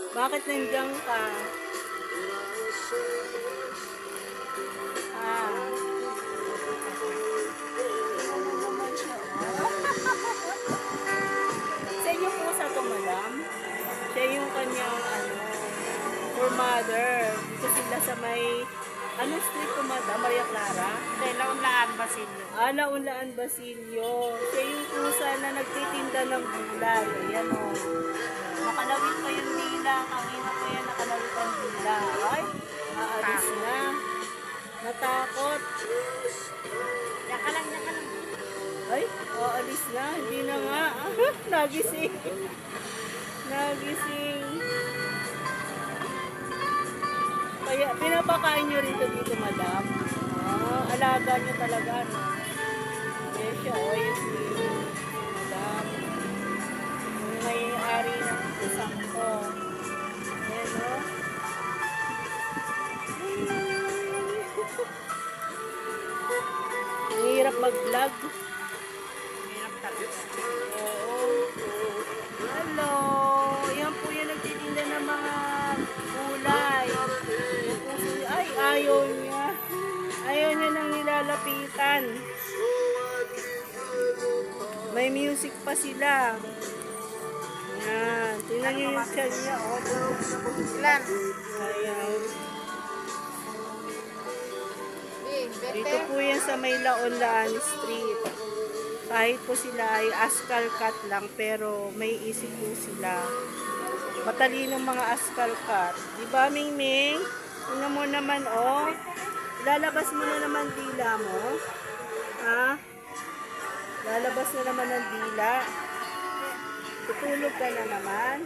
Bakit nandiyan ka? Ah. Ano naman siya? Sa inyo po sa to, madam? Siya yung kanyang, for mother. Dito sila sa may, ano street po, madam? Maria Clara? Hindi, Launlaan, Basilio. Launlaan Basilio. Siya yung pusa na nagtitinda ng gulay. Ayan o. Nakalawit pa yung dila. Kanina pa yan nakalawit ang dila. Ay, aalis na. Natakot. Yan ka lang, yan ka lang. Ay, aalis na. Hindi na nga. Nagising. Nagising. Kaya, pinapakain nyo rito dito, madam. Alaga nyo talaga, no? Yes, siya. O, yung si madam. Yung may-ari ng pusang ko. Ayan, no? Ang hirap mag-vlog. Hirap talaga. Oo. Hello. Yan po yung nagtitinda ng mga gulay. Yung puso, ay, ayaw niya. Ayaw niya nang nilalapitan. May music pa sila. Yan. Tingnan niyo yung tiyan niya. Oh. Ilan? Ayan. Dito Bete. po yan sa may Laonlaan Street. Kahit po sila ay askal cut lang, pero may isip po sila. Matalinong mga askal cut. Diba, Ming Ming? Tingnan mo naman, oh. Lalabas mo na naman dila mo. Ha? Lalabas na naman ang dila. Tutulog ka na naman.